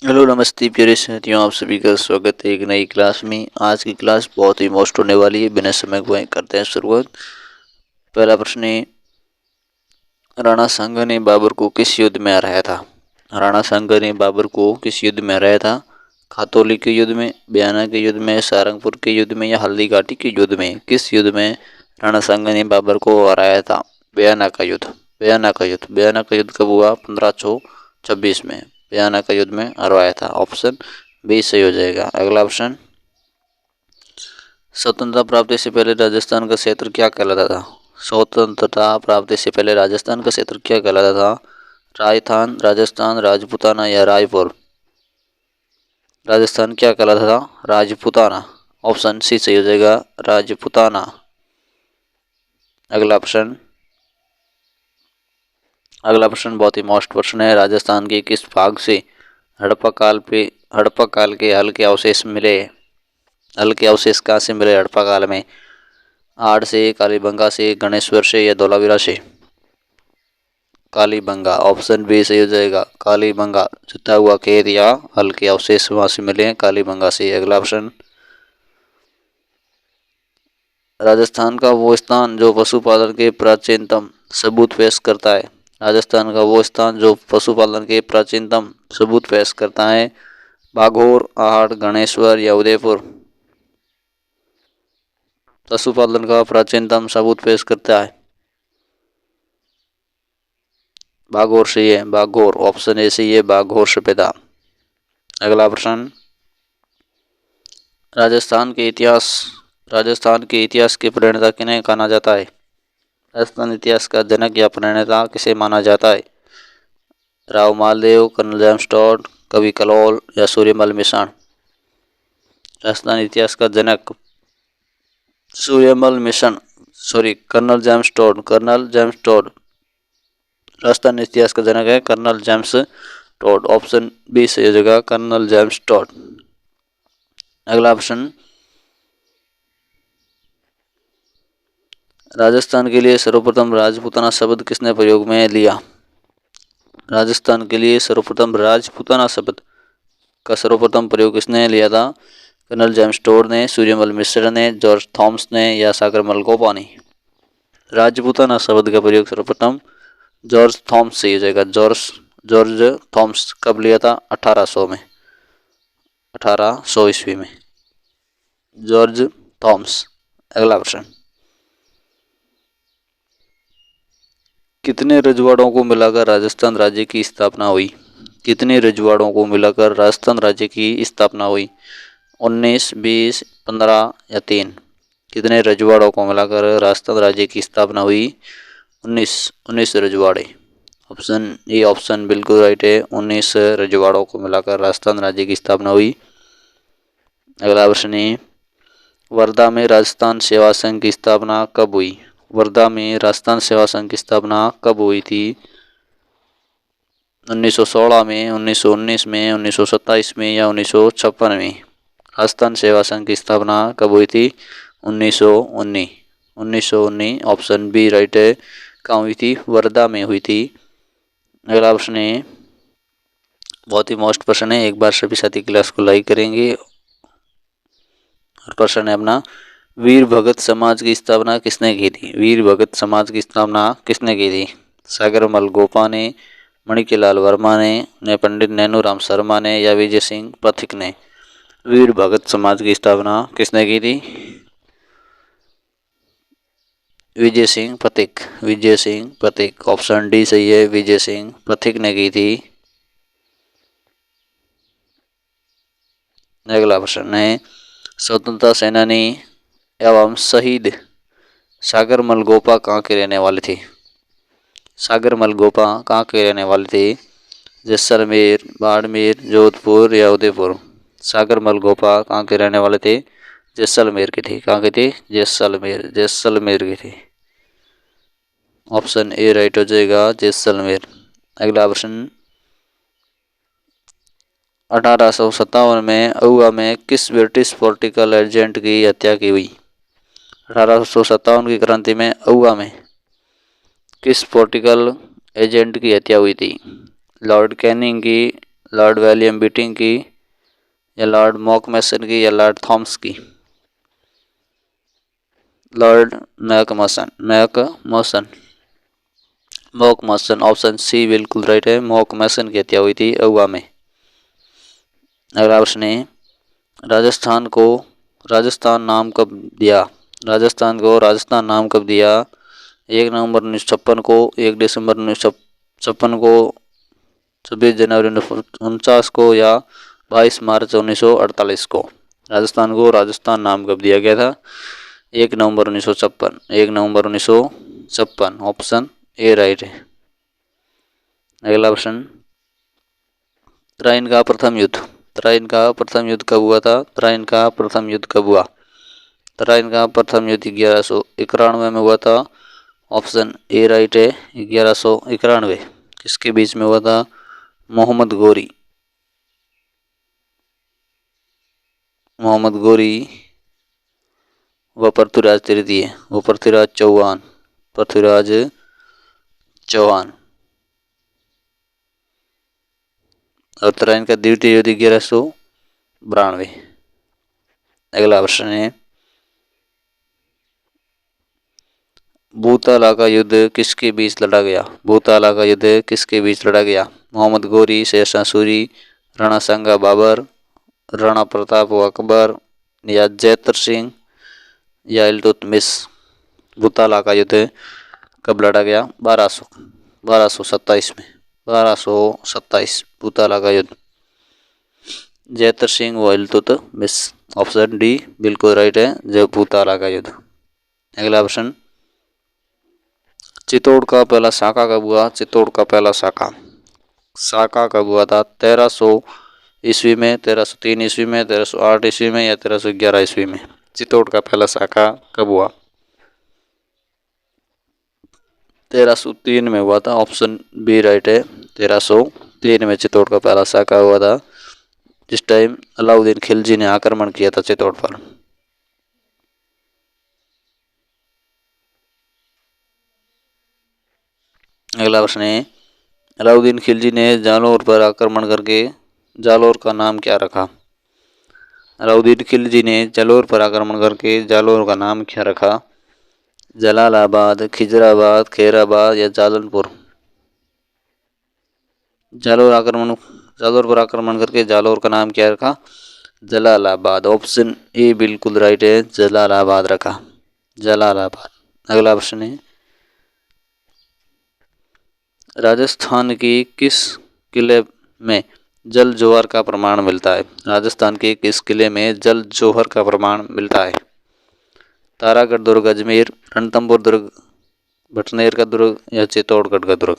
Hello नमस्ते प्यारे साथियों, आप सभी का स्वागत है एक नई क्लास में। आज की क्लास बहुत ही मस्त होने वाली है। बिना समय गवाए करते हैं शुरुआत। पहला प्रश्न है, राणा सांगा ने बाबर को किस युद्ध में हराया था? राणा सांगा ने बाबर को किस युद्ध में हराया था? खातौली के युद्ध में, बयाना के युद्ध में, सारंगपुर के युद्ध में या हल्दी घाटी के युद्ध में? किस युद्ध में राणा सांगा ने बाबर को हराया था? बयाना का युद्ध। बयाना का युद्ध। बयाना का युद्ध कब हुआ? 1526 में बयाना का युद्ध में हरवाया था। ऑप्शन बी सही हो जाएगा। अगला ऑप्शन, स्वतंत्रता प्राप्ति से पहले राजस्थान का क्षेत्र क्या कहलाता था? स्वतंत्रता प्राप्ति से पहले राजस्थान का क्षेत्र क्या कहलाता था? राजस्थान, राजस्थान, राजपूताना या रायपुर? राजस्थान क्या कहलाता था? राजपूताना। ऑप्शन सी सही हो जाएगा, राजपूताना। अगला ऑप्शन, अगला प्रश्न बहुत ही मोस्ट प्रश्न है। राजस्थान के किस भाग से हड़प्पा काल के हल के अवशेष मिले? हल के अवशेष कहाँ से मिले हड़प्पा काल में? आड़ से, कालीबंगा से, गणेश्वर से या धौलावीरा से? कालीबंगा। ऑप्शन बी सही हो जाएगा, कालीबंगा। जुता हुआ खेत या हल के अवशेष वहां से मिले हैं, कालीबंगा से। अगला ऑप्शन, राजस्थान का वो स्थान जो पशुपालन के प्राचीनतम सबूत पेश करता है? राजस्थान का वो स्थान जो पशुपालन के प्राचीनतम सबूत पेश करता है? बाघोर, आहड़, गणेश्वर या उदयपुर? पशुपालन का प्राचीनतम सबूत पेश करता है बाघोर से है, बाघोर। ऑप्शन ए सही है, बाघोर सभ्यता। अगला प्रश्न, राजस्थान के इतिहास राजस्थान के इतिहास के प्रणेता किन्हें माना जाता है? राजस्थान इतिहास का जनक या प्रणेता किसे माना जाता है? Rao Maldev, colonel James Tod, कवि कलोल या सूर्यमल मिश्र? राजस्थान इतिहास का जनक Suryamal Mishra, sorry colonel James Tod, colonel James Tod. Rajasthan इतिहास का जनक है colonel James Tod. Option B सही हो जाएगा, कर्नल जेम्स टॉड। अगला ऑप्शन, राजस्थान के लिए सर्वप्रथम राजपूताना शब्द किसने प्रयोग में लिया? राजस्थान के लिए सर्वप्रथम राजपूताना शब्द का सर्वप्रथम प्रयोग किसने लिया था? कर्नल जेम्स टॉड ने, सूर्यमल मिश्र ने, जॉर्ज थॉम्स ने या सागरमल गोपा ने? राजपूताना शब्द का प्रयोग सर्वप्रथम जॉर्ज थॉम्स से हो जाएगा। जॉर्ज थॉम्स कब लिया था? 1800 में, 1800 ईस्वी में, जॉर्ज थॉम्स। अगला प्रश्न, कितने रजवाड़ों को मिलाकर राजस्थान राज्य की स्थापना हुई? कितने रजवाड़ों को मिलाकर राजस्थान राज्य की स्थापना हुई? 19, 20, 15 या 3? कितने रजवाड़ों को मिलाकर राजस्थान राज्य की स्थापना हुई? 19 रजवाड़े। ऑप्शन ए, ऑप्शन बिल्कुल राइट है, 19 रजवाड़ों को मिलाकर राजस्थान राज्य की स्थापना हुई। अगला प्रश्न है, वर्धा में राजस्थान सेवा संघ की स्थापना कब हुई? वर्धा में राजस्थान सेवा संघ की स्थापना कब हुई थी? 1916 में, 1919 में, 1927 में या 1956 में? राजस्थान सेवा संघ की स्थापना कब हुई थी? 1919, 1919। ऑप्शन बी राइट है। कहाँ हुई थी? वर्धा में हुई थी। अगला प्रश्न है, बहुत ही मोस्ट प्रश्न है, एक बार सभी साथी क्लास को लाइक करेंगे। और प्रश्न है अपना, वीर भगत समाज की स्थापना किसने की थी? वीर भगत समाज की स्थापना किसने की थी? सागरमल गोपा ने, मणिकेलाल वर्मा ने, पंडित नैनूराम शर्मा ने या विजय सिंह पथिक ने? वीर भगत समाज की स्थापना किसने की थी? विजय सिंह पथिक, विजय सिंह पथिक। ऑप्शन डी सही है, विजय सिंह पथिक ने की थी। अगला प्रश्न है, स्वतंत्रता सेनानी एवं शहीद सागरमल गोपा कहाँ के रहने वाले थे? सागरमल गोपा कहाँ के रहने वाले थे? जैसलमेर, बाड़मेर, जोधपुर या उदयपुर? सागरमल गोपा कहाँ के रहने वाले थे? जैसलमेर के थे। कहाँ के थे? जैसलमेर, जैसलमेर के थे। ऑप्शन ए राइट हो जाएगा, जैसलमेर। अगला प्रश्न, 1857 में अहुआ में किस ब्रिटिश पॉलिटिकल एजेंट की हत्या की हुई? 1857 की क्रांति में अहुआ में किस पॉलिटिकल एजेंट की हत्या हुई थी? लॉर्ड कैनिंग की, लॉर्ड विलियम बेंटिंक की, या लॉर्ड मॉकमेसन की, या लॉर्ड थॉमस की? लॉर्ड मैकमोसन, मॉकमेसन। ऑप्शन सी बिल्कुल राइट है। मॉकमेसन की हत्या हुई थी अहुआ में। अगला प्रश्न है, राजस्थान को राजस्थान नाम कब दिया? राजस्थान को राजस्थान नाम कब दिया? 1 नवंबर 1956 को, 1 दिसंबर 1956 को, 26 जनवरी 1949 को, या 22 मार्च 1948 को? राजस्थान को राजस्थान नाम कब दिया गया था? 1 नवंबर 1956, 1 नवंबर 1956। ऑप्शन ए राइट है। अगला प्रश्न, तराइन का प्रथम युद्ध कब हुआ था? तराइन का प्रथम युद्ध कब हुआ? तराइन का प्रथम युद्ध 1191 में हुआ था। ऑप्शन ए राइट है, 1191। किसके बीच में हुआ था? मोहम्मद गोरी व पृथ्वीराज तृतीय, पृथ्वीराज चौहान। और तराइन का द्वितीय युद्ध 1192। अगला प्रश्न है, भूताला का युद्ध किसके बीच लड़ा गया? भूताला का युद्ध किसके बीच लड़ा गया? मोहम्मद गोरी, शेरशाह सूरी, राणा सांगा बाबर, राणा प्रताप व अकबर, या जैतर सिंह, या इल्तुतमिश? भूताला का युद्ध कब लड़ा गया? 1227 में, 1227 भूताला का युद्ध। जैतर सिंह व इल्तुतमिश। ऑप्शन डी बिल्कुल राइट है, जब भूताला का युद्ध। अगला प्रश्न, चित्तौड़ का पहला साका कब हुआ? चित्तौड़ का पहला साका कब हुआ था? 1300 ईस्वी में, 1303 ईस्वी में, 1308 ईस्वी में, या 1311 ईस्वी में? चित्तौड़ का पहला साका कब हुआ? 1303 में हुआ था। ऑप्शन बी राइट है, 1303 में चित्तौड़ का पहला साका हुआ था, जिस टाइम अलाउद्दीन खिलजी ने आक्रमण किया था चित्तौड़ पर। अगला प्रश्न है, अलाउद्दीन खिलजी ने जालौर पर आक्रमण करके जालौर का नाम क्या रखा? अलाउद्दीन खिलजी ने जालौर पर आक्रमण करके जालौर का नाम क्या रखा? जलालाबाद, खिजराबाद, खैराबाद, या जालनपुर? जालौर पर आक्रमण करके जालौर का नाम क्या रखा? जलालाबाद। ऑप्शन ए बिल्कुल राइट है, जलालाबाद रखा, जलालाबाद। अगला प्रश्न है, राजस्थान के किस किले में जल जौहर का प्रमाण मिलता है? राजस्थान के किस किले में जल जौहर का प्रमाण मिलता है? तारागढ़ दुर्ग, अजमेर, रणथंभौर दुर्ग, भटनेर का दुर्ग, या चित्तौड़गढ़ का दुर्ग?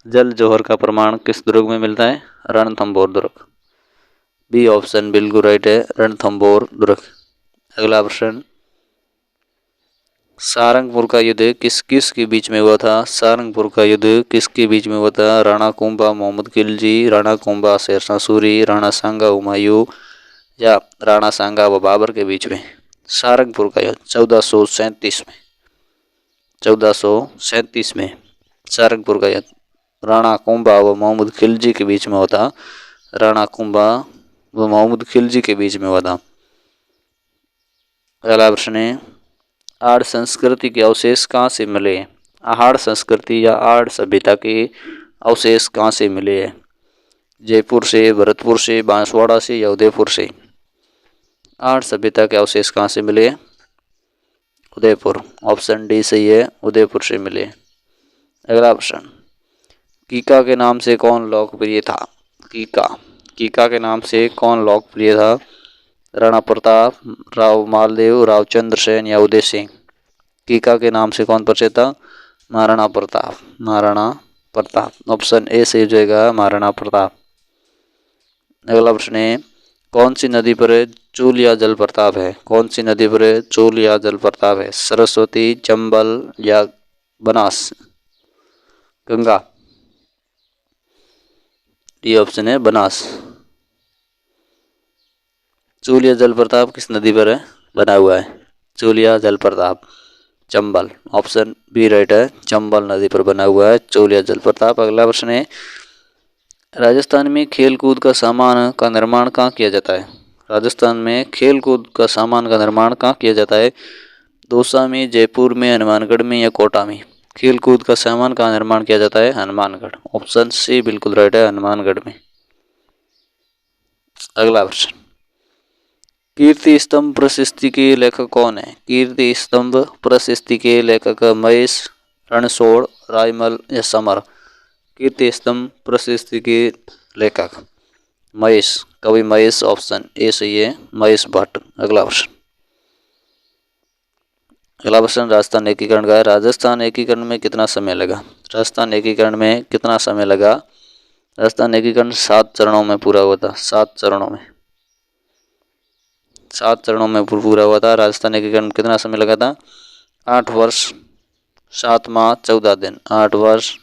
जल जौहर का प्रमाण किस दुर्ग में मिलता है? रणथंभौर दुर्ग। बी ऑप्शन बिल्कुल राइट है, रणथंभौर दुर्ग। अगला प्रश्न, सारंगपुर का युद्ध किस के बीच में हुआ था? सारंगपुर का युद्ध किसके बीच में हुआ था? राणा कुंभा मोहम्मद खिलजी, राणा कुंभा शेरशाह सूरी, राणा सांगा हुमायूं, या राणा सांगा व बाबर के बीच में? सारंगपुर का युद्ध 1437 में सारंगपुर का युद्ध राणा कुंभा व मोहम्मद खिलजी के बीच में हुआ था। राणा कुंभा व मोहम्मद खिलजी के बीच में हुआ था। अगला प्रश्न है, आड़ संस्कृति के अवशेष कहाँ से मिले? आहाड़ संस्कृति या आड़ सभ्यता के अवशेष कहाँ से मिले हैं? जयपुर से, भरतपुर से, बांसवाड़ा से, या उदयपुर से? आड़ सभ्यता के अवशेष कहाँ से मिले? उदयपुर। ऑप्शन डी सही है, उदयपुर से मिले। अगला प्रश्न, कीका के नाम से कौन लोकप्रिय था? कीका के नाम से कौन लोकप्रिय था? राणा प्रताप, राव मालदेव, राव चंद्र सेन, या उदय सिंह? कीका के नाम से कौन परिचित था? महाराणा प्रताप। ऑप्शन ए सही हो जाएगा, महाराणा प्रताप। अगला प्रश्न है, कौन सी नदी पर चूलिया जलप्रपात है? कौन सी नदी पर चूलिया जलप्रपात है? सरस्वती, चंबल, या बनास? गंगा। ये ऑप्शन है बनास। चूलिया जलप्रपात किस नदी पर बना हुआ है? चूलिया जलप्रपात चंबल। ऑप्शन बी राइट है, चंबल नदी पर बना हुआ है चूलिया जलप्रपात। अगला प्रश्न है, राजस्थान में खेल कूद का सामान का निर्माण कहाँ किया जाता है? राजस्थान में खेल कूद का सामान का निर्माण कहाँ किया जाता है? दौसा में, जयपुर में, हनुमानगढ़ में या कोटा में? खेल कूद का सामान का निर्माण किया जाता है? हनुमानगढ़। ऑप्शन सी बिल्कुल राइट है, हनुमानगढ़ में। अगला प्रश्न, कीर्ति स्तंभ प्रशस्ति के लेखक कौन है? कीर्ति स्तंभ प्रशस्ति के लेखक महेश, रणछोड़, रायमल या समर? कीर्ति स्तंभ प्रशस्ति के लेखक महेश, कवि महेश। ऑप्शन ए सही है, महेश भट्ट। अगला प्रश्न, राजस्थान एकीकरण का है। राजस्थान एकीकरण में कितना समय लगा? राजस्थान एकीकरण में कितना समय लगा? राजस्थान एकीकरण 7 चरणों में पूरा हुआ था। 7 चरणों में पूरा हुआ था। राजस्थान एकीकरण में कितना समय लगा था? 8 वर्ष 7 माह 14 दिन। 8 वर्ष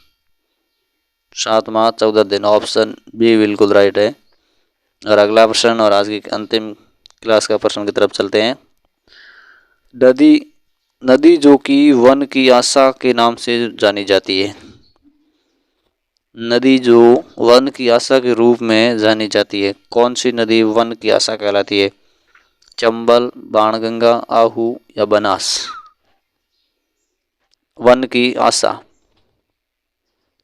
7 माह 14 दिन। ऑप्शन बी बिल्कुल राइट है। और अगला प्रश्न और आज की अंतिम क्लास का प्रश्न की तरफ चलते हैं। नदी जो कि वन की आशा के नाम से जानी जाती है। नदी जो वन की आशा के रूप में जानी जाती है, कौन सी नदी वन की आशा कहलाती है? चंबल, बाणगंगा, आहू या बनास? वन की आशा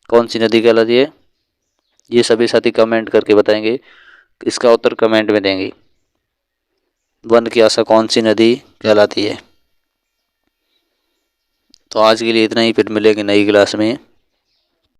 कौन सी नदी कहलाती है? ये सभी साथी कमेंट करके बताएंगे, इसका उत्तर कमेंट में देंगे। वन की आशा कौन सी नदी कहलाती है? तो आज के लिए इतना ही, फिर मिलेंगे नई क्लास में।